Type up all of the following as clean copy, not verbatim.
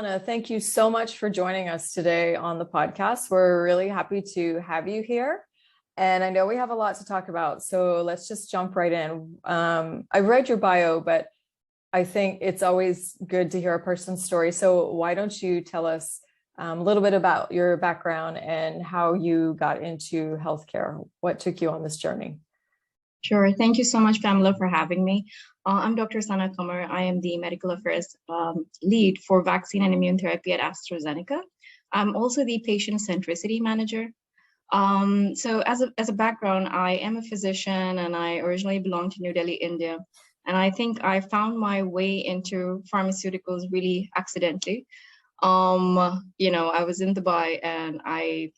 Sana, thank you so much for joining us today on the podcast. We're really happy to have you here. And I know we have a lot to talk about, so let's just jump right in. I've read your bio, but I think it's always good to hear a person's story. So why don't you tell us a little bit about your background and how you got into healthcare? What took you on this journey? Sure. Thank you so much, Pamela, for having me. I'm Dr. Sana Qamar. I am the medical affairs lead for vaccine and immune therapy at AstraZeneca. I'm also the patient centricity manager. So as a background, I am a physician and I originally belong to New Delhi, India. And I think I found my way into pharmaceuticals really accidentally. I was in Dubai and I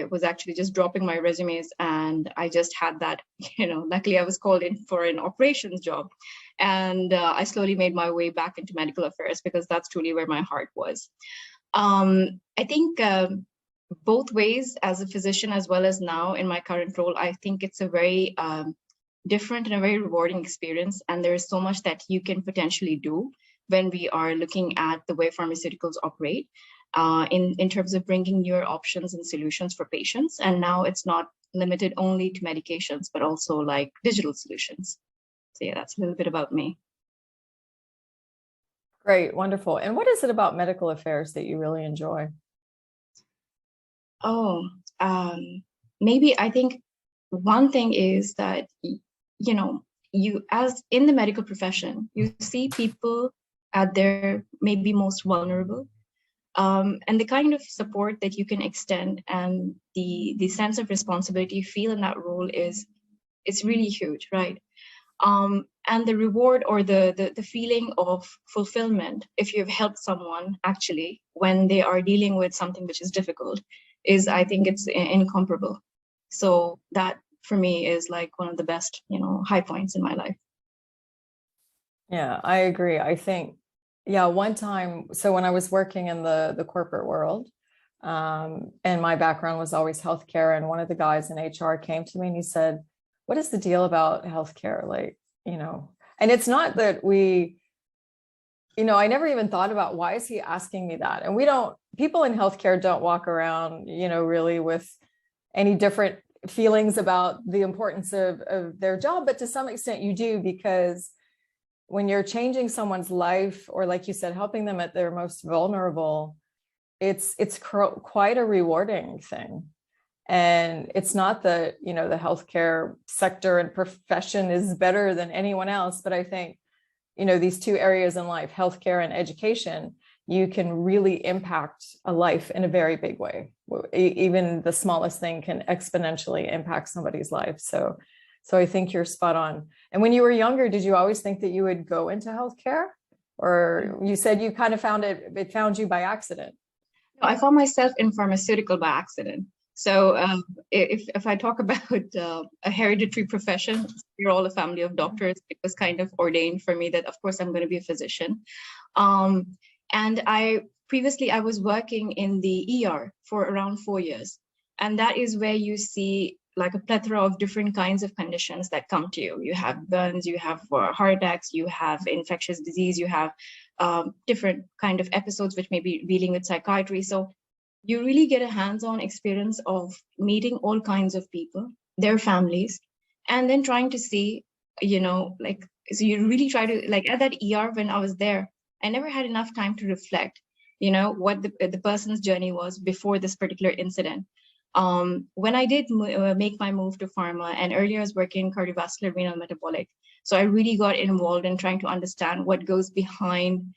was actually just dropping my resumes and I just had that, luckily I was called in for an operations job. And I slowly made my way back into medical affairs because that's truly where my heart was. I think both ways, as a physician as well as now in my current role, I think it's a very different and a very rewarding experience. And there is so much that you can potentially do when we are looking at the way pharmaceuticals operate. In terms of bringing newer options and solutions for patients. And now it's not limited only to medications, but also like digital solutions. So yeah, that's a little bit about me. Great, wonderful. And what is it about medical affairs that you really enjoy? Maybe I think one thing is that, you as in the medical profession, you see people at their maybe most vulnerable. And the kind of support that you can extend and the sense of responsibility you feel in that role it's really huge, right? And the reward or the feeling of fulfillment, if you've helped someone actually when they are dealing with something which is difficult, I think it's incomparable. So that for me is like one of the best, high points in my life. Yeah, I agree. I think one time, so when I was working in the corporate world, and my background was always healthcare, and one of the guys in HR came to me and he said, "What is the deal about healthcare?" And it's not that I never even thought about why is he asking me that? And people in healthcare don't walk around, really with any different feelings about the importance of their job, but to some extent you do, because when you're changing someone's life, or like you said, helping them at their most vulnerable, it's quite a rewarding thing. And it's not that, the healthcare sector and profession is better than anyone else, but I think, these two areas in life, healthcare and education, you can really impact a life in a very big way. Even the smallest thing can exponentially impact somebody's life. So I think you're spot on. And when you were younger, did you always think that you would go into healthcare? Or you said you kind of it found you by accident? No, I found myself in pharmaceutical by accident. So if I talk about a hereditary profession, we're all a family of doctors. It was kind of ordained for me that, of course, I'm going to be a physician. And previously I was working in the ER for around 4 years. And that is where you see like a plethora of different kinds of conditions that come to you. You have burns, you have heart attacks, you have infectious disease, you have different kind of episodes which may be dealing with psychiatry. So you really get a hands-on experience of meeting all kinds of people, their families, and then trying to see, so you really try to, like at that ER when I was there, I never had enough time to reflect, what the person's journey was before this particular incident. When I did make my move to pharma, and earlier I was working in cardiovascular, renal, metabolic. So I really got involved in trying to understand what goes behind,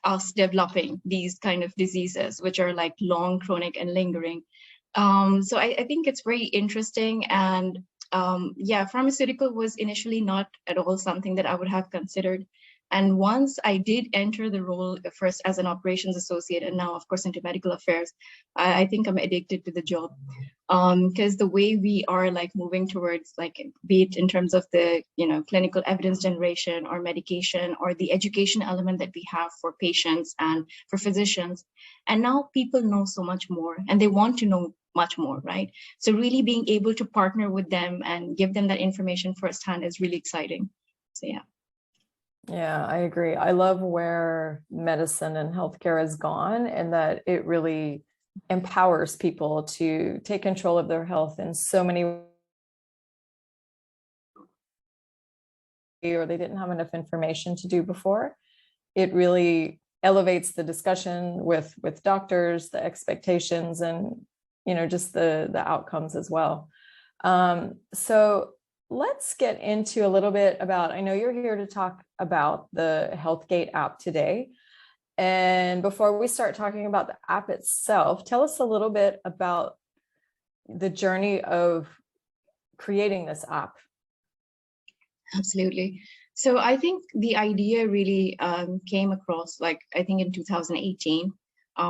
us developing these kind of diseases, which are like long, chronic, and lingering. So I think it's very interesting. And pharmaceutical was initially not at all something that I would have considered. And once I did enter the role first as an operations associate, and now, of course, into medical affairs, I think I'm addicted to the job. Because the way we are like moving towards, like, be it in terms of the, clinical evidence generation or medication or the education element that we have for patients and for physicians. And now people know so much more and they want to know much more, right? So really being able to partner with them and give them that information firsthand is really exciting. So yeah. Yeah, I agree. I love where medicine and healthcare has gone, and that it really empowers people to take control of their health in so many ways, or they didn't have enough information to do before. It really elevates the discussion with doctors, the expectations, and just the outcomes as well. So let's get into a little bit about, I know you're here to talk about the HealthGate app today. And before we start talking about the app itself, tell us a little bit about the journey of creating this app. Absolutely. So I think the idea really came across, like, I think in 2018,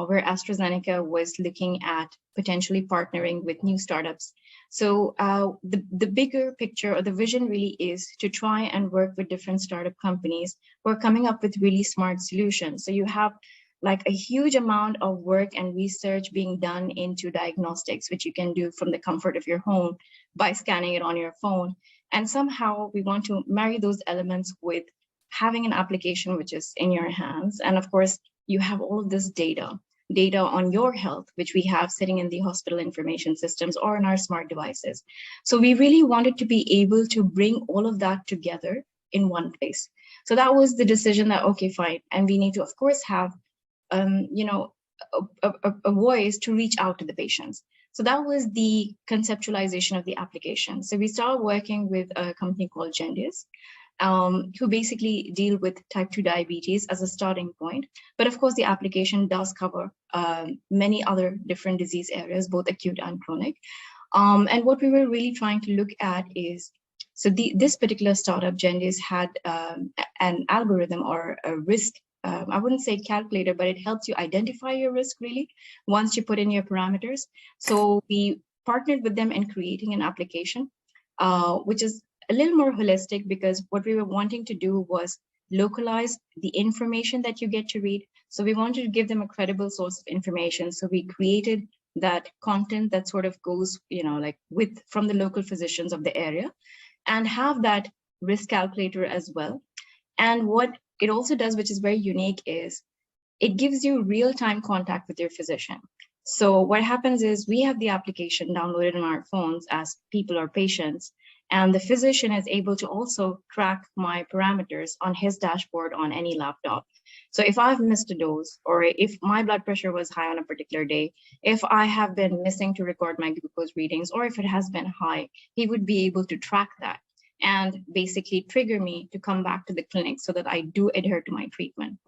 where AstraZeneca was looking at potentially partnering with new startups. So the bigger picture or the vision really is to try and work with different startup companies who are coming up with really smart solutions. So you have like a huge amount of work and research being done into diagnostics, which you can do from the comfort of your home by scanning it on your phone. And somehow we want to marry those elements with having an application which is in your hands. And of course, you have all of this data on your health, which we have sitting in the hospital information systems or in our smart devices. So we really wanted to be able to bring all of that together in one place. So that was the decision that, okay, fine. And we need to, of course, have, a voice to reach out to the patients. So that was the conceptualization of the application. So we started working with a company called Gendius, who basically deal with type 2 diabetes as a starting point. But of course, the application does cover many other different disease areas, both acute and chronic. And what we were really trying to look at is, so this particular startup, Gendius, had an algorithm or a risk, I wouldn't say calculator, but it helps you identify your risk really once you put in your parameters. So we partnered with them in creating an application, which is a little more holistic, because what we were wanting to do was localize the information that you get to read. So we wanted to give them a credible source of information. So we created that content that sort of goes, like from the local physicians of the area, and have that risk calculator as well. And what it also does, which is very unique, is it gives you real-time contact with your physician. So what happens is we have the application downloaded on our phones as people or patients, and the physician is able to also track my parameters on his dashboard on any laptop. So if I've missed a dose, or if my blood pressure was high on a particular day, if I have been missing to record my glucose readings, or if it has been high, he would be able to track that and basically trigger me to come back to the clinic so that I do adhere to my treatment.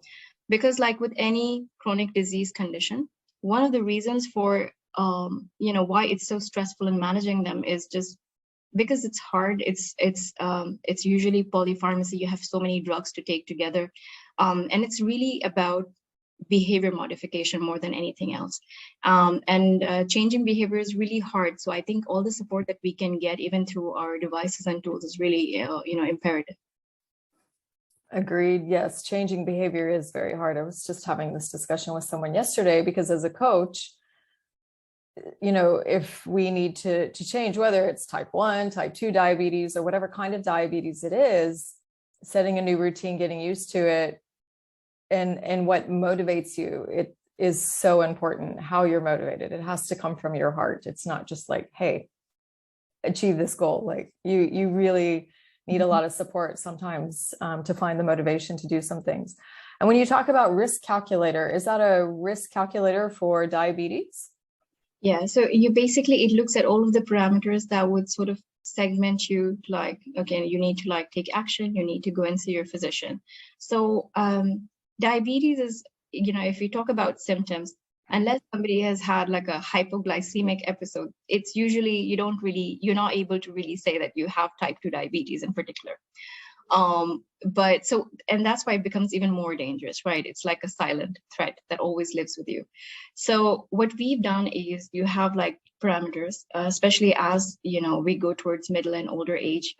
Because like with any chronic disease condition, one of the reasons for, why it's so stressful in managing them is just because it's hard. It's usually polypharmacy. You have so many drugs to take together. And it's really about behavior modification more than anything else. Changing behavior is really hard. So I think all the support that we can get, even through our devices and tools, is really, imperative. Agreed. Yes, changing behavior is very hard. I was just having this discussion with someone yesterday, because as a coach, if we need to change, whether it's type 1, type 2 diabetes, or whatever kind of diabetes it is, setting a new routine, getting used to it, and what motivates you, it is so important. How you're motivated, it has to come from your heart. It's not just like, hey, achieve this goal. Like you really need a lot of support sometimes to find the motivation to do some things. And when you talk about risk calculator, is that a risk calculator for diabetes? Yeah, so it looks at all of the parameters that would sort of segment you, like, okay, you need to take action, you need to go and see your physician. So diabetes is, if we talk about symptoms, unless somebody has had like a hypoglycemic episode, it's usually, you're not able to really say that you have type 2 diabetes in particular. And that's why it becomes even more dangerous, right? It's like a silent threat that always lives with you. So what we've done is you have like parameters, especially as, we go towards middle and older age,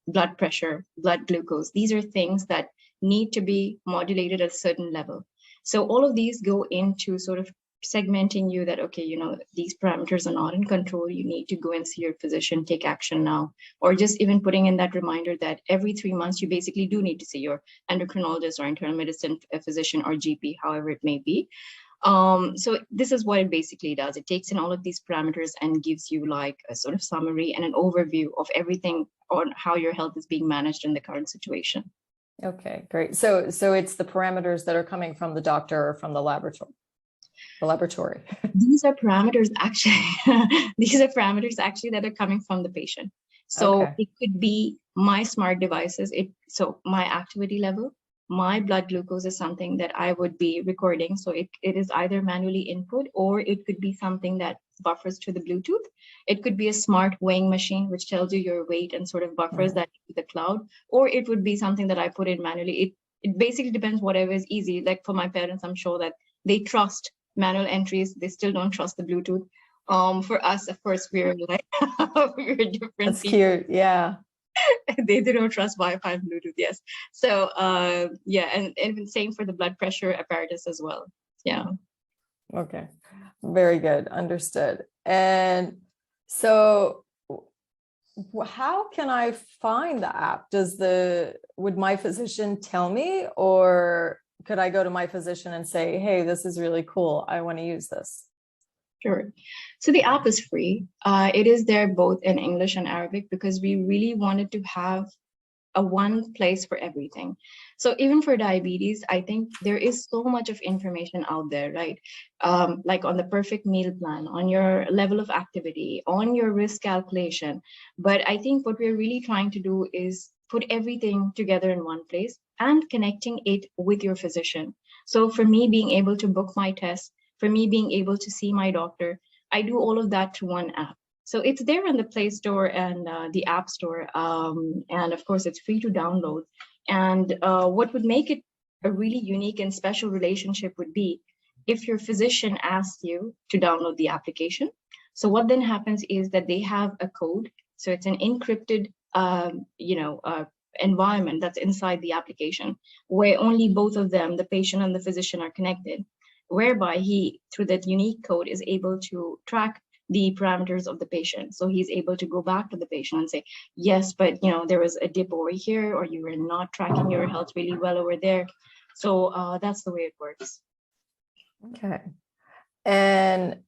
blood pressure, blood glucose. These are things that need to be modulated at a certain level. So all of these go into sort of segmenting you that, okay, these parameters are not in control. You need to go and see your physician, take action now. Or just even putting in that reminder that every 3 months, you basically do need to see your endocrinologist or internal medicine physician or GP, however it may be. So this is what it basically does. It takes in all of these parameters and gives you like a sort of summary and an overview of everything on how your health is being managed in the current situation. Okay, great. So it's the parameters that are coming from the doctor or from the laboratory. These are parameters actually. These are parameters actually that are coming from the patient. So It could be my smart devices. So my activity level, my blood glucose is something that I would be recording. So it is either manually input, or it could be something that buffers to the Bluetooth. It could be a smart weighing machine, which tells you your weight and sort of buffers that to the cloud, or it would be something that I put in manually. It basically depends, whatever is easy. Like for my parents, I'm sure that they trust manual entries. They still don't trust the Bluetooth. For us, of course, we're like, we're different. That's people. Cute. Yeah. they don't trust Wi-Fi and Bluetooth. Yes. So yeah, and even same for the blood pressure apparatus as well. Yeah. Okay. Very good. Understood. And so how can I find the app? Would my physician tell me, or could I go to my physician and say, hey, this is really cool, I want to use this? Sure. So the app is free. It is there both in English and Arabic, because we really wanted to have a one place for everything. So even for diabetes, I think there is so much of information out there, right? Like on the perfect meal plan, on your level of activity, on your risk calculation. But I think what we're really trying to do is put everything together in one place and connecting it with your physician. So for me, being able to book my tests, for me being able to see my doctor, I do all of that through one app. So it's there in the Play Store and the App Store. And of course, it's free to download. And what would make it a really unique and special relationship would be if your physician asks you to download the application. So what then happens is that they have a code. So it's an encrypted, environment that's inside the application, where only both of them, the patient and the physician, are connected, whereby he, through that unique code, is able to track the parameters of the patient. So he's able to go back to the patient and say, yes, but there was a dip over here, or you were not tracking your health really well over there. So that's the way it works. Okay. And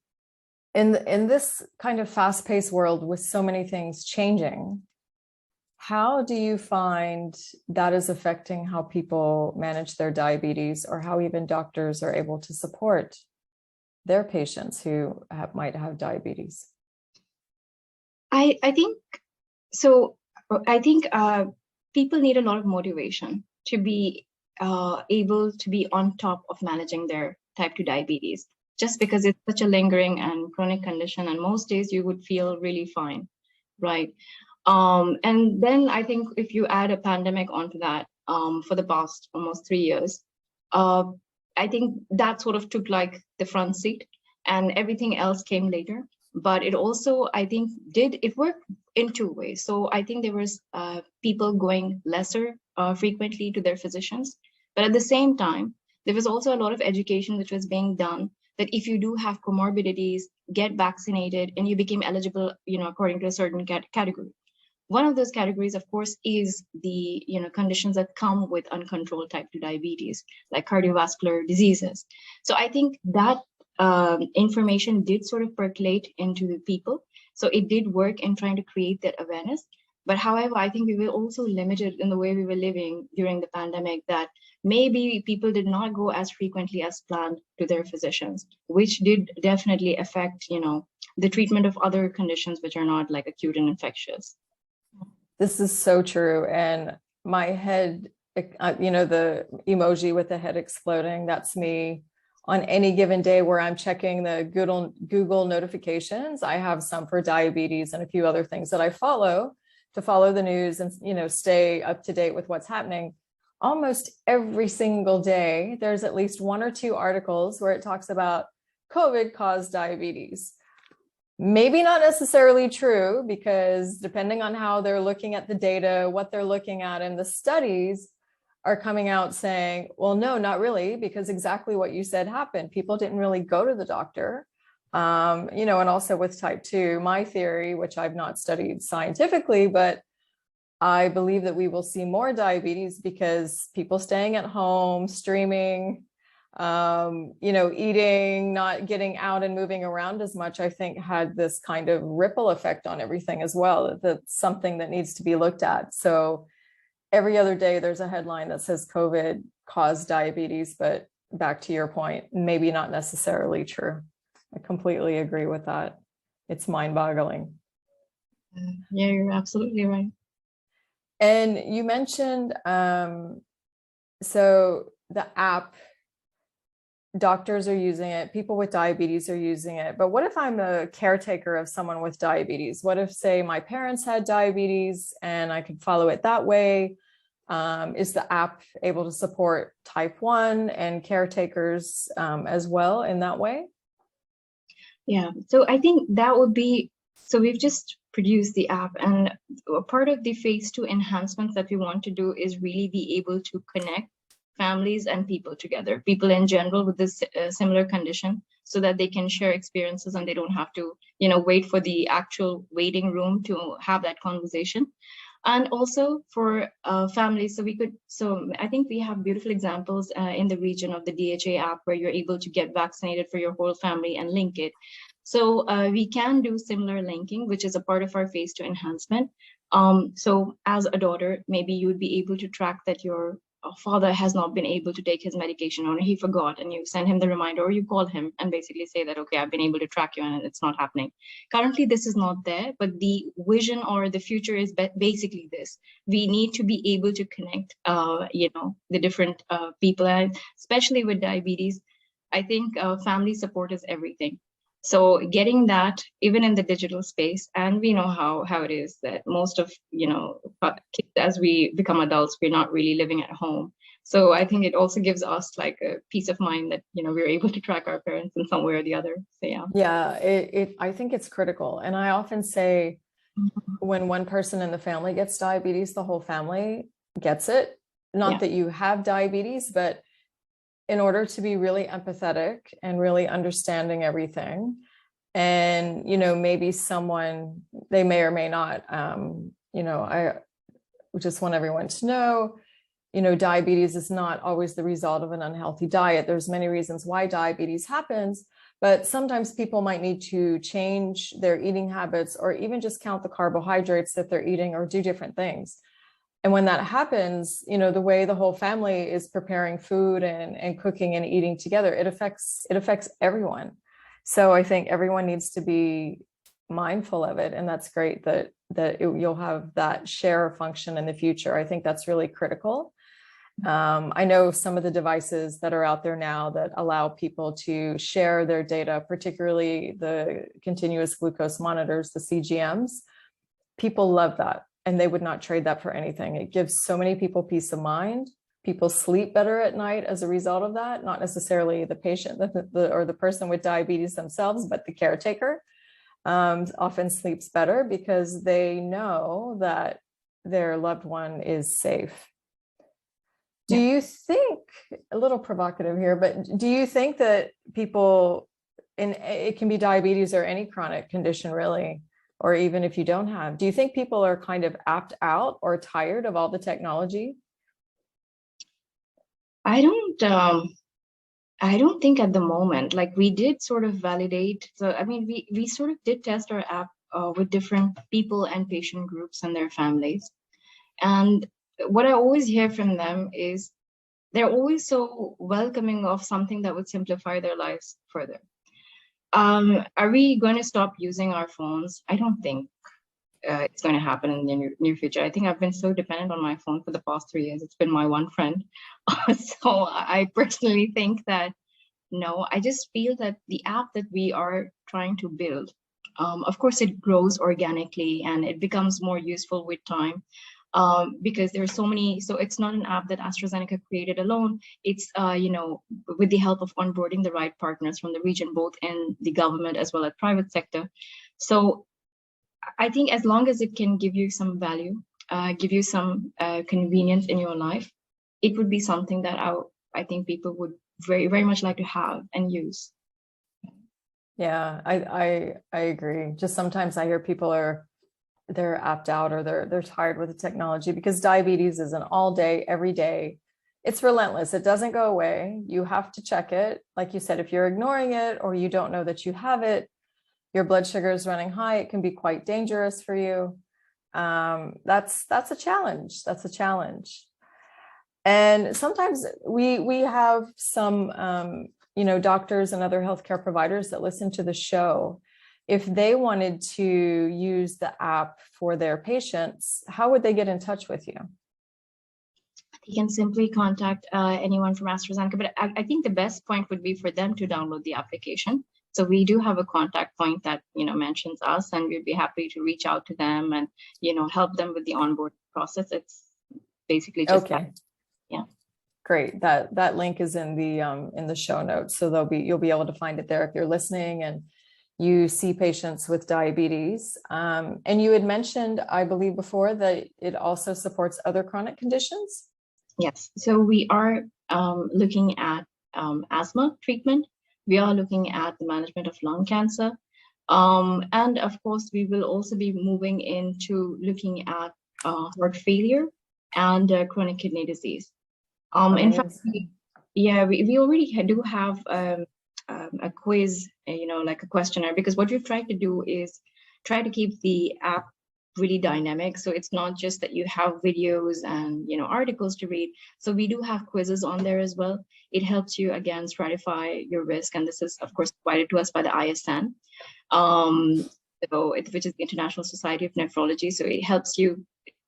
in this kind of fast-paced world with so many things changing, how do you find that is affecting how people manage their diabetes, or how even doctors are able to support their patients who might have diabetes? I think so. I think people need a lot of motivation to be able to be on top of managing their type 2 diabetes, just because it's such a lingering and chronic condition, and most days you would feel really fine, right? And then I think if you add a pandemic onto that, for the past almost 3 years, I think that sort of took like the front seat, and everything else came later. But it also, I think, it worked in two ways. So I think there was people going lesser frequently to their physicians, but at the same time, there was also a lot of education which was being done that if you do have comorbidities, get vaccinated, and you became eligible, according to a certain category. One of those categories, of course, is the conditions that come with uncontrolled type 2 diabetes, like cardiovascular diseases. So I think that information did sort of percolate into the people. So it did work in trying to create that awareness. But however, I think we were also limited in the way we were living during the pandemic, that maybe people did not go as frequently as planned to their physicians, which did definitely affect, the treatment of other conditions which are not like acute and infectious. This is so true. And my head, the emoji with the head exploding, that's me on any given day where I'm checking the Google notifications. I have some for diabetes and a few other things that I follow to follow the news and, stay up to date with what's happening. Almost every single day, there's at least one or two articles where it talks about COVID caused diabetes. Maybe not necessarily true, because depending on how they're looking at the data, what they're looking at in the studies, are coming out saying, well, no, not really, because exactly what you said happened. People didn't really go to the doctor. And also with type 2, my theory, which I've not studied scientifically, but I believe that we will see more diabetes because people staying at home, streaming, eating, not getting out and moving around as much, I think had this kind of ripple effect on everything as well. That's something that needs to be looked at. So every other day there's a headline that says COVID caused diabetes, but back to your point, maybe not necessarily true. I completely agree with that. It's mind-boggling. Yeah, you're absolutely right. And you mentioned, so the app, doctors are using it, people with diabetes are using it, but what if I'm a caretaker of someone with diabetes? What if, say, my parents had diabetes and I could follow it that way? Is the app able to support type 1 and caretakers as well in that way? Yeah, so I think that would be, so we've just produced the app, and a part of the phase 2 enhancements that we want to do is really be able to connect families and people together, people in general with this similar condition, so that they can share experiences and they don't have to, wait for the actual waiting room to have that conversation. And also for families, so I think we have beautiful examples in the region of the DHA app where you're able to get vaccinated for your whole family and link it. So we can do similar linking, which is a part of our phase 2 enhancement. So as a daughter, maybe you would be able to track that your father has not been able to take his medication, or he forgot, and you send him the reminder, or you call him and basically say that, okay, I've been able to track you and it's not happening. Currently, this is not there, but the vision or the future is basically this. We need to be able to connect, the different people, and especially with diabetes, I think family support is everything. So getting that even in the digital space, and we know how it is that most of, kids, as we become adults, we're not really living at home. So I think it also gives us like a peace of mind that, we're able to track our parents in some way or the other. So yeah. Yeah, I think it's critical. And I often say when one person in the family gets diabetes, the whole family gets it. Not that you have diabetes, but in order to be really empathetic and really understanding everything, and, maybe someone, they may or may not, I just want everyone to know, diabetes is not always the result of an unhealthy diet. There's many reasons why diabetes happens, but sometimes people might need to change their eating habits or even just count the carbohydrates that they're eating or do different things. And when that happens, the way the whole family is preparing food and cooking and eating together, it affects everyone. So I think everyone needs to be mindful of it. And that's great that you'll have that share function in the future. I think that's really critical. I know some of the devices that are out there now that allow people to share their data, particularly the continuous glucose monitors, the CGMs. People love that. And they would not trade that for anything. It gives so many people peace of mind. People sleep better at night as a result of that, not necessarily the patient or the person with diabetes themselves, but the caretaker often sleeps better because they know that their loved one is safe. Do you think, a little provocative here, but do you think that people, it can be diabetes or any chronic condition really, or even if you don't have, do you think people are kind of apped out or tired of all the technology? I don't think at the moment. Like, we did sort of validate. So I mean, we sort of did test our app with different people and patient groups and their families. And what I always hear from them is they're always so welcoming of something that would simplify their lives further. Are we going to stop using our phones? I don't think it's going to happen in the near future. I think I've been so dependent on my phone for the past 3 years. It's been my one friend. So I personally think that, no, I just feel that the app that we are trying to build, of course, it grows organically and it becomes more useful with time. Because there's so many, so it's not an app that AstraZeneca created alone. It's, with the help of onboarding the right partners from the region, both in the government as well as private sector. So I think as long as it can give you some value, give you some convenience in your life, it would be something that I think people would very, very much like to have and use. Yeah, I agree. Just sometimes I hear people they're apped out or they're tired with the technology, because diabetes is an all day, every day. It's relentless. It doesn't go away. You have to check it. Like you said, if you're ignoring it or you don't know that you have it, your blood sugar is running high, it can be quite dangerous for you. That's a challenge. That's a challenge. And sometimes we have some doctors and other healthcare providers that listen to the show. If they wanted to use the app for their patients, how would they get in touch with you? You can simply contact anyone from AstraZeneca, but I think the best point would be for them to download the application. So we do have a contact point that, mentions us, and we'd be happy to reach out to them and, help them with the onboard process. It's basically just okay. that. Yeah. Great. That link is in the show notes. So you'll be able to find it there if you're listening and you see patients with diabetes. And you had mentioned, I believe before, that it also supports other chronic conditions. Yes. So we are looking at asthma treatment. We are looking at the management of lung cancer. And of course, we will also be moving into looking at heart failure and chronic kidney disease. In fact, we already do have a quiz, like a questionnaire, because what we've tried to do is try to keep the app really dynamic. So it's not just that you have videos and, articles to read. So we do have quizzes on there as well. It helps you, again, stratify your risk. And this is, of course, provided to us by the ISN, which is the International Society of Nephrology. So it helps you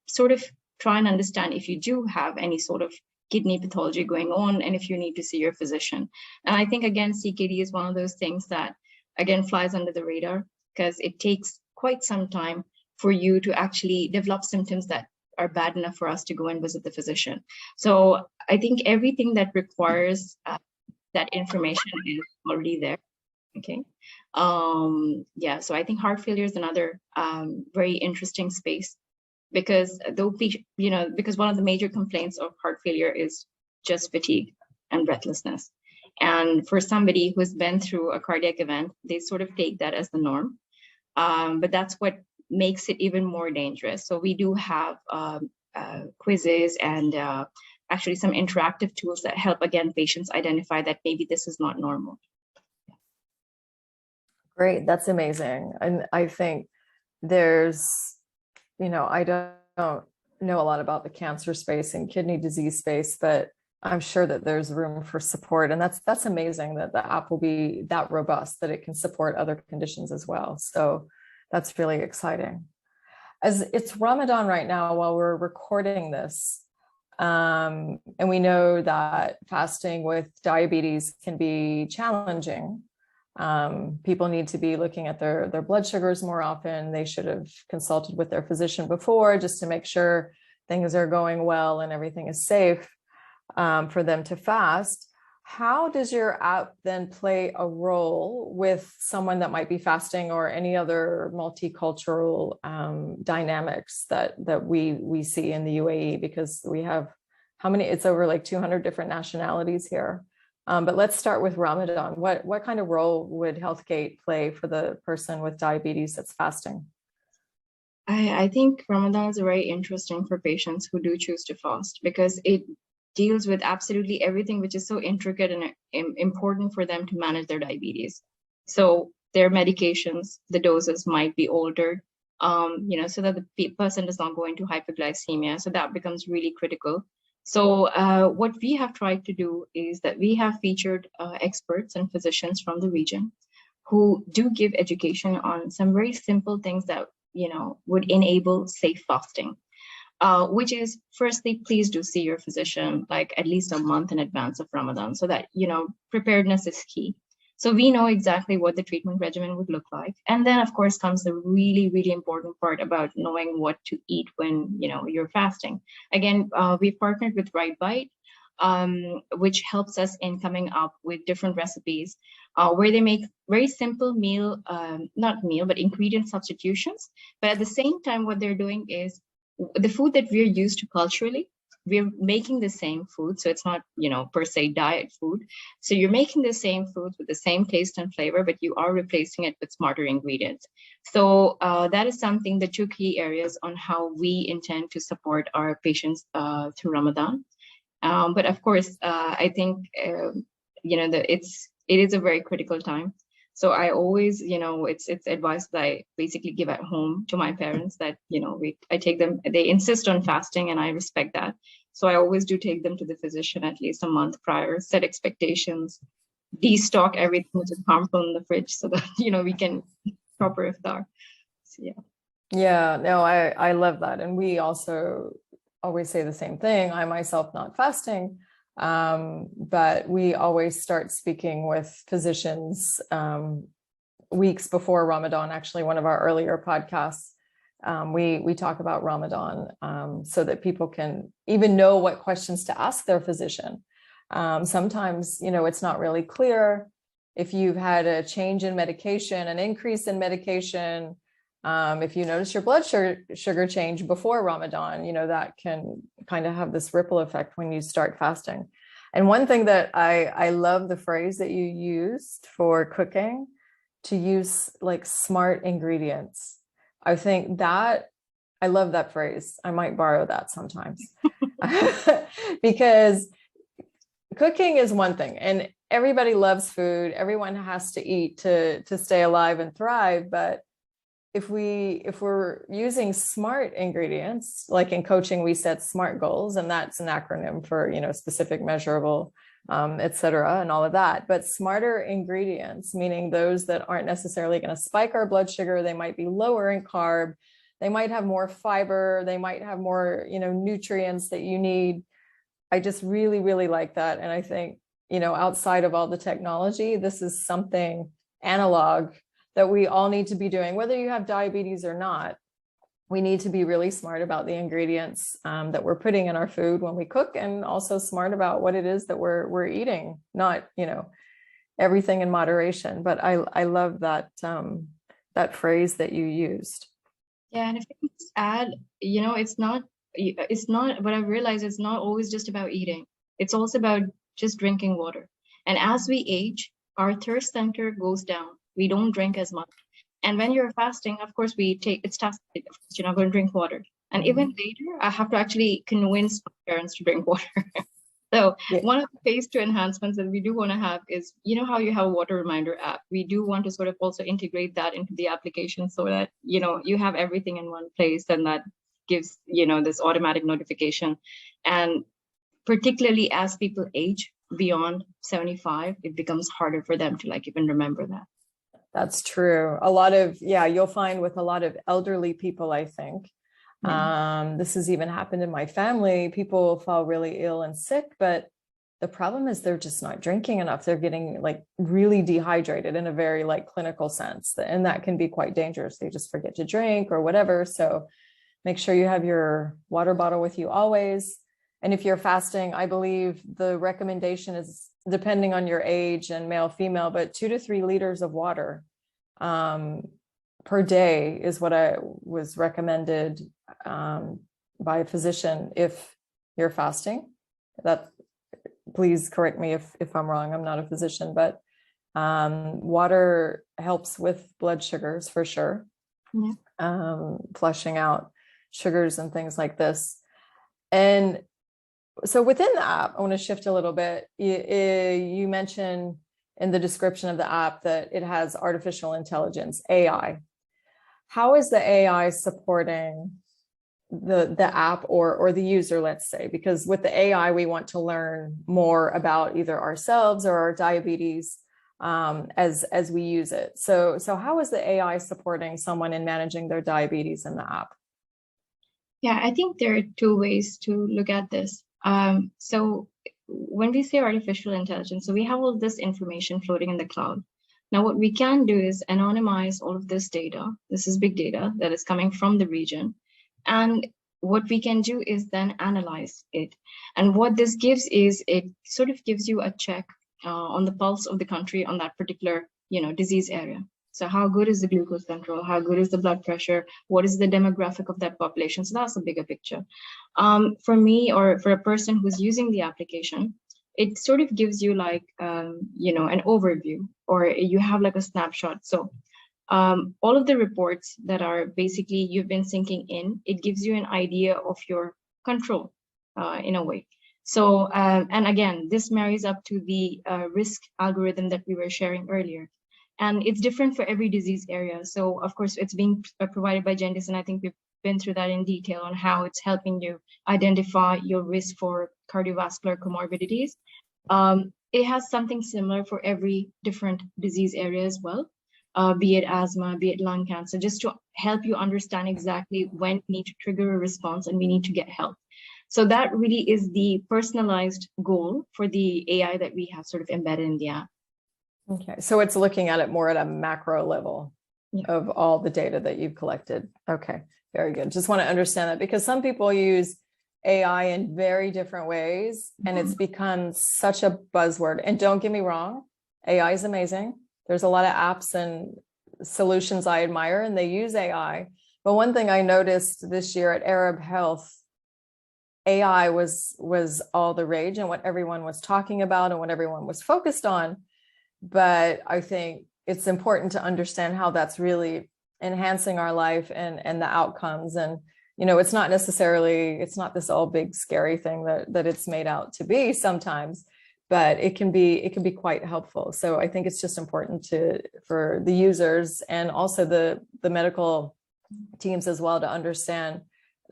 sort of try and understand if you do have any sort of kidney pathology going on and if you need to see your physician. And I think, again, CKD is one of those things that, again, flies under the radar, because it takes quite some time for you to actually develop symptoms that are bad enough for us to go and visit the physician. So I think everything that requires that information is already there. Okay. So I think heart failure is another very interesting space, because because one of the major complaints of heart failure is just fatigue and breathlessness. And for somebody who's been through a cardiac event, they sort of take that as the norm. But that's what makes it even more dangerous. So we do have quizzes and actually some interactive tools that help, again, patients identify that maybe this is not normal. Great. That's amazing. And I think there's, I don't know a lot about the cancer space and kidney disease space, but I'm sure that there's room for support. And that's amazing that the app will be that robust that it can support other conditions as well. So that's really exciting. As it's Ramadan right now while we're recording this, and we know that fasting with diabetes can be challenging. People need to be looking at their blood sugars more often. They should have consulted with their physician before, just to make sure things are going well and everything is safe for them to fast. How does your app then play a role with someone that might be fasting, or any other multicultural dynamics that we see in the UAE? Because we have it's over like 200 different nationalities here. But let's start with Ramadan. What kind of role would HealthGate play for the person with diabetes that's fasting? I think Ramadan is very interesting for patients who do choose to fast, because it deals with absolutely everything which is so intricate and important for them to manage their diabetes. So their medications, the doses might be altered, so that the person does not go into hyperglycemia. So that becomes really critical. So what we have tried to do is that we have featured experts and physicians from the region who do give education on some very simple things that, would enable safe fasting. Which is, firstly, please do see your physician like at least a month in advance of Ramadan, so that, preparedness is key. So we know exactly what the treatment regimen would look like. And then, of course, comes the really, really important part about knowing what to eat when, you're fasting. Again, we've partnered with Right Bite, which helps us in coming up with different recipes where they make very simple but ingredient substitutions. But at the same time, what they're doing is the food that we're used to culturally, we're making the same food. So it's not, per se diet food. So you're making the same foods with the same taste and flavor, but you are replacing it with smarter ingredients. So that is something, the two key areas on how we intend to support our patients through Ramadan. But of course, I think, it is a very critical time. So I always, it's advice that I basically give at home to my parents that, I take them, they insist on fasting and I respect that. So I always do take them to the physician at least a month prior, set expectations, destock everything which is harmful in the fridge so that, we can proper iftar. So, yeah. Yeah, no, I love that. And we also always say the same thing. I myself not fasting. But we always start speaking with physicians weeks before Ramadan. Actually, one of our earlier podcasts, we talk about Ramadan so that people can even know what questions to ask their physician. Sometimes, it's not really clear if you've had a change in medication, an increase in medication. If you notice your blood sugar change before Ramadan, that can kind of have this ripple effect when you start fasting. And one thing that I love the phrase that you used for cooking, to use like smart ingredients. I think that I love that phrase. I might borrow that sometimes because cooking is one thing and everybody loves food. Everyone has to eat to stay alive and thrive. But if we're using smart ingredients, like in coaching, we set SMART goals, and that's an acronym for, specific, measurable, et cetera, and all of that. But smarter ingredients, meaning those that aren't necessarily going to spike our blood sugar. They might be lower in carb. They might have more fiber. They might have more, nutrients that you need. I just really, really like that. And I think, outside of all the technology, this is something analog that we all need to be doing, whether you have diabetes or not. We need to be really smart about the ingredients that we're putting in our food when we cook, and also smart about what it is that we're eating, not, everything in moderation. But I love that, that phrase that you used. Yeah. And if I could just add, it's not, what I've realized, it's not always just about eating. It's also about just drinking water. And as we age, our thirst center goes down. We don't drink as much. And when you're fasting, of course, it's tough. You're not going to drink water. And even later, I have to actually convince my parents to drink water. So one of the phase 2 enhancements that we do want to have is, how you have a water reminder app. We do want to sort of also integrate that into the application so that, you have everything in one place, and that gives, this automatic notification. And particularly as people age beyond 75, it becomes harder for them to even remember that. That's true. A lot of, you'll find with a lot of elderly people, I think, this has even happened in my family. People fall really ill and sick, but the problem is they're just not drinking enough. They're getting really dehydrated in a very clinical sense. And that can be quite dangerous. They just forget to drink or whatever. So make sure you have your water bottle with you always. And if you're fasting, I believe the recommendation is, depending on your age and male, female, but 2 to 3 liters of water per day is what I was recommended by a physician if you're fasting. That, please correct me if I'm wrong. I'm not a physician, but water helps with blood sugars for sure. Yeah. Flushing out sugars and things like this. And so within the app, I want to shift a little bit. You mentioned in the description of the app that it has artificial intelligence, AI. How is the AI supporting the app or the user, let's say? Because with the AI, we want to learn more about either ourselves or our diabetes as we use it. So how is the AI supporting someone in managing their diabetes in the app? Yeah, I think there are 2 ways to look at this. So when we say artificial intelligence, so we have all this information floating in the cloud. Now, what we can do is anonymize all of this data. This is big data that is coming from the region. And what we can do is then analyze it. And what this gives is, it sort of gives you a check on the pulse of the country on that particular, disease area. So how good is the glucose control? How good is the blood pressure? What is the demographic of that population? So that's a bigger picture. For me, or for a person who's using the application, it sort of gives you like, an overview, or you have like a snapshot. So all of the reports that are basically you've been syncing in, it gives you an idea of your control in a way. So, and again, this marries up to the risk algorithm that we were sharing earlier. And it's different for every disease area. So of course, it's being provided by Gendis, and I think we've been through that in detail on how it's helping you identify your risk for cardiovascular comorbidities. It has something similar for every different disease area as well, be it asthma, be it lung cancer, just to help you understand exactly when we need to trigger a response and we need to get help. So that really is the personalized goal for the AI that we have sort of embedded in the app. Okay, so it's looking at it more at a macro level of all the data that you've collected. Okay, very good. Just want to understand that, because some people use AI in very different ways, and it's become such a buzzword. And don't get me wrong, AI is amazing. There's a lot of apps and solutions I admire, and they use AI. But one thing I noticed this year at Arab Health, AI was all the rage and what everyone was talking about and what everyone was focused on. But I think it's important to understand how that's really enhancing our life and the outcomes. And, it's not this all big scary thing that it's made out to be sometimes, but it can be quite helpful. So I think it's just important for the users and also the medical teams as well to understand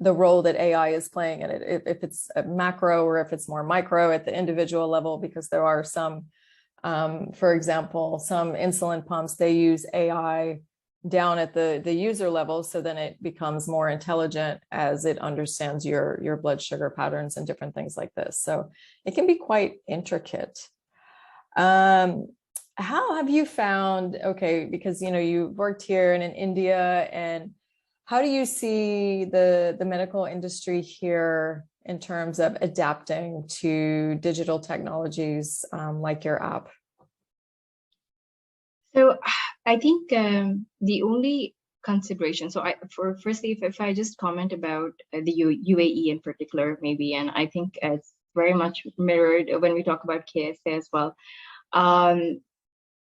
the role that AI is playing in it, if it's a macro or if it's more micro at the individual level, because there are some, for example, some insulin pumps, they use AI down at the user level. So then it becomes more intelligent as it understands your blood sugar patterns and different things like this. So it can be quite intricate. How have you found, okay, because, you worked here and in India, and how do you see the medical industry here in terms of adapting to digital technologies like your app? So I think the only consideration, so firstly, if I just comment about the UAE in particular, maybe, and I think it's very much mirrored when we talk about KSA as well.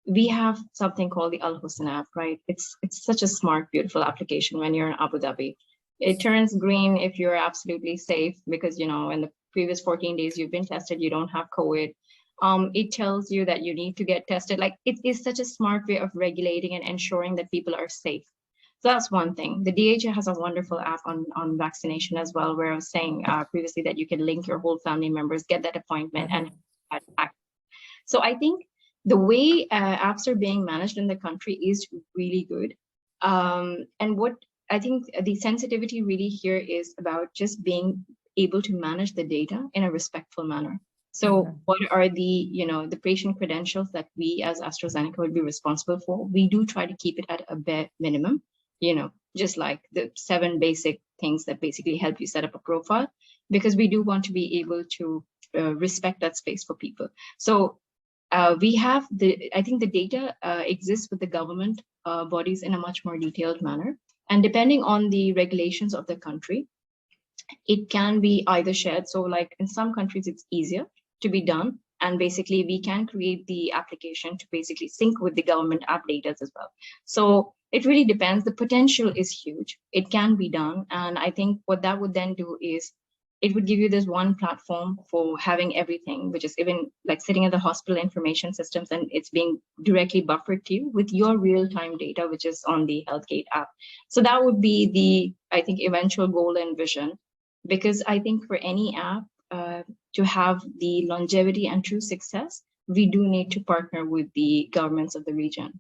We have something called the Al Husn app, right? It's such a smart, beautiful application when you're in Abu Dhabi. It turns green if you're absolutely safe, because, in the previous 14 days you've been tested, you don't have COVID. It tells you that you need to get tested. Like, it is such a smart way of regulating and ensuring that people are safe. So that's one thing. The DHA has a wonderful app on vaccination as well, where I was saying previously that you can link your whole family members, get that appointment, and so I think the way apps are being managed in the country is really good. And what I think the sensitivity really here is about just being able to manage the data in a respectful manner. So what are the patient credentials that we as AstraZeneca would be responsible for? We do try to keep it at a bare minimum, just like the 7 basic things that basically help you set up a profile, because we do want to be able to respect that space for people. So we have I think the data exists with the government bodies in a much more detailed manner. And depending on the regulations of the country, it can be either shared. So like in some countries, it's easier to be done. And basically we can create the application to basically sync with the government app data as well. So it really depends. The potential is huge. It can be done. And I think what that would then do is it would give you this one platform for having everything, which is even like sitting at the hospital information systems, and it's being directly buffered to you with your real-time data, which is on the HealthGate app. So that would be the, I think, eventual goal and vision, because I think for any app to have the longevity and true success, we do need to partner with the governments of the region,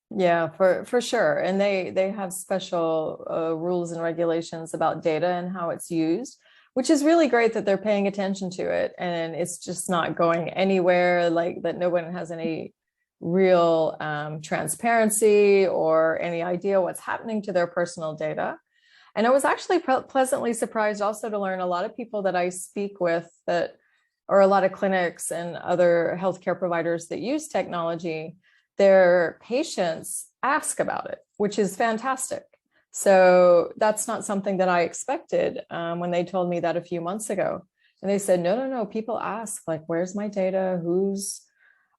Yeah, for sure. And they have special rules and regulations about data and how it's used, which is really great that they're paying attention to it. And it's just not going anywhere, like that no one has any real transparency or any idea what's happening to their personal data. And I was actually pleasantly surprised also to learn a lot of people that I speak with or a lot of clinics and other healthcare providers that use technology, their patients ask about it, which is fantastic. So that's not something that I expected when they told me that a few months ago. And they said, no, people ask, like, where's my data? Who's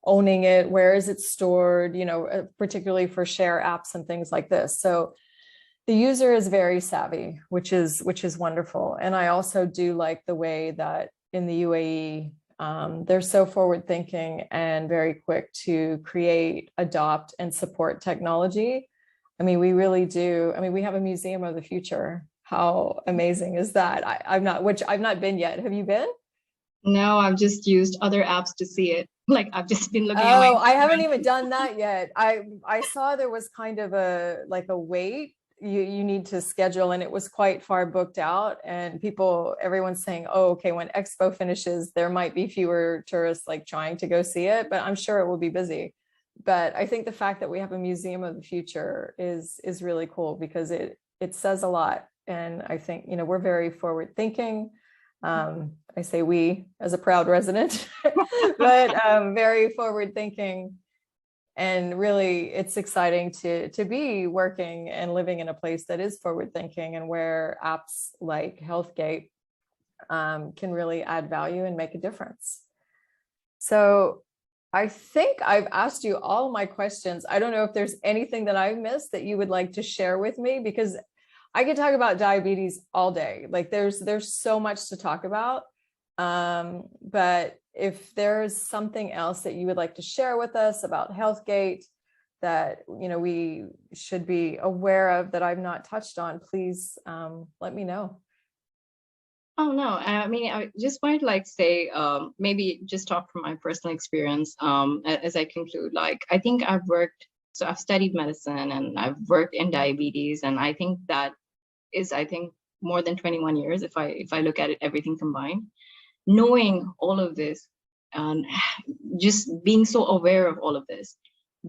owning it? Where is it stored? You know, particularly for share apps and things like this. So the user is very savvy, which is wonderful. And I also do like the way that in the UAE, they're so forward thinking and very quick to create, adopt, and support technology. I mean, we really do. I mean, we have a museum of the future. How amazing is that? I've not been yet. Have you been? No, I've just used other apps to see it. Like I've just been looking at I haven't even done that yet. I saw there was kind of a wait. You need to schedule, and it was quite far booked out, and everyone's saying, oh, okay, when Expo finishes, there might be fewer tourists like trying to go see it, but I'm sure it will be busy. But I think the fact that we have a museum of the future is really cool, because it says a lot. And I think, you know, we're very forward thinking. I say we as a proud resident, but very forward thinking. And really, it's exciting to be working and living in a place that is forward thinking, and where apps like HealthGate can really add value and make a difference. So I think I've asked you all my questions. I don't know if there's anything that I've missed that you would like to share with me, because I could talk about diabetes all day. Like there's so much to talk about. But if there's something else that you would like to share with us about HealthGate that, you know, we should be aware of that I've not touched on, please let me know. Oh, no. I mean, I just might like say, maybe just talk from my personal experience as I conclude. Like, I think I've studied medicine and I've worked in diabetes. And I think that is, more than 21 years, if I look at it, everything combined. Knowing all of this and just being so aware of all of this.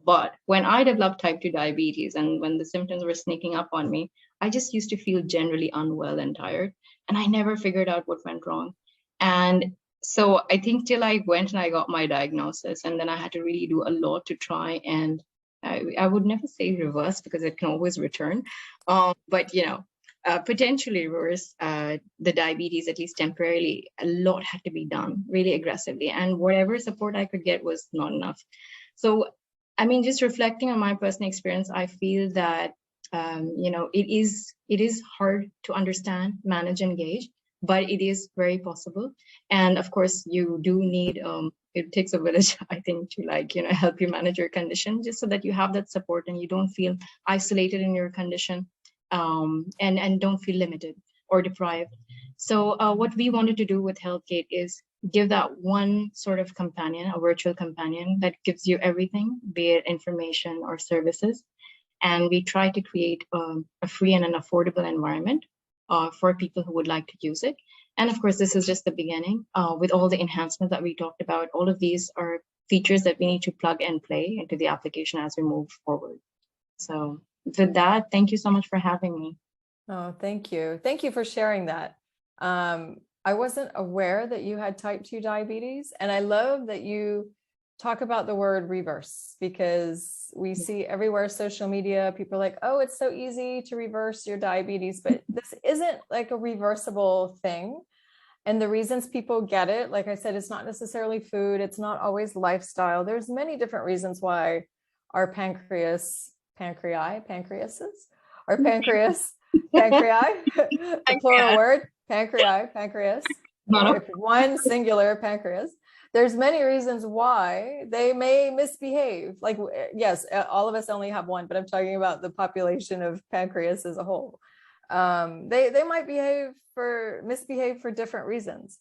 But when I developed type 2 diabetes and when the symptoms were sneaking up on me, I just used to feel generally unwell and tired. And I never figured out what went wrong. And so I think till I went and I got my diagnosis, and then I had to really do a lot to try and I would never say reverse, because it can always return. But, you know, potentially reverse the diabetes, at least temporarily. A lot had to be done really aggressively, and whatever support I could get was not enough. So, I mean, just reflecting on my personal experience, I feel that you know, it is hard to understand, manage, engage, but it is very possible. And of course, you do need it takes a village, I think, to, like, you know, help you manage your condition, just so that you have that support and you don't feel isolated in your condition. And don't feel limited or deprived. So what we wanted to do with HealthGate is give that one sort of companion, a virtual companion that gives you everything, be it information or services. And we try to create a free and an affordable environment for people who would like to use it. And of course, this is just the beginning. With all the enhancements that we talked about, all of these are features that we need to plug and play into the application as we move forward. So with that, thank you so much for having me. Oh, thank you. Thank you for sharing that. I wasn't aware that you had type 2 diabetes, and I love that you talk about the word reverse, because we see everywhere social media, people are like, oh, it's so easy to reverse your diabetes, but this isn't like a reversible thing. And the reasons people get it, like I said, it's not necessarily food. It's not always lifestyle. There's many different reasons why our pancreas, the plural word, pancreas, one singular pancreas. There's many reasons why they may misbehave. Like, yes, all of us only have one, but I'm talking about the population of pancreas as a whole. They might misbehave for different reasons.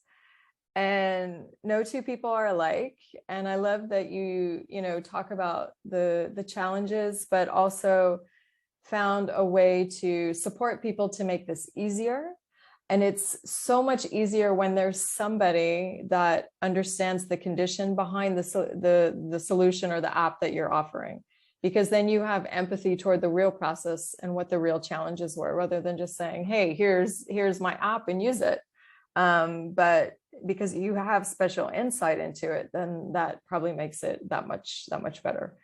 And no two people are alike. And I love that you talk about the challenges, but also found a way to support people to make this easier. And it's so much easier when there's somebody that understands the condition behind the solution or the app that you're offering, because then you have empathy toward the real process and what the real challenges were, rather than just saying, hey, here's my app and use it. But because you have special insight into it, then that probably makes it that much better.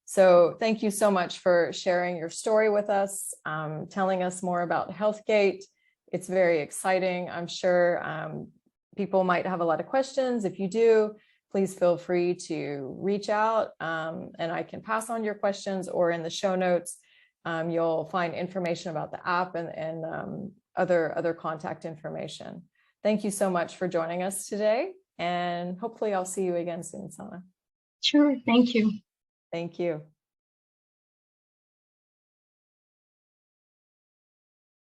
So thank you so much for sharing your story with us, telling us more about Healthgate. It's very exciting. I'm sure people might have a lot of questions. If you do, please feel free to reach out and I can pass on your questions, or in the show notes, you'll find information about the app and other contact information. Thank you so much for joining us today, and hopefully I'll see you again soon, Sana. Sure, thank you. Thank you.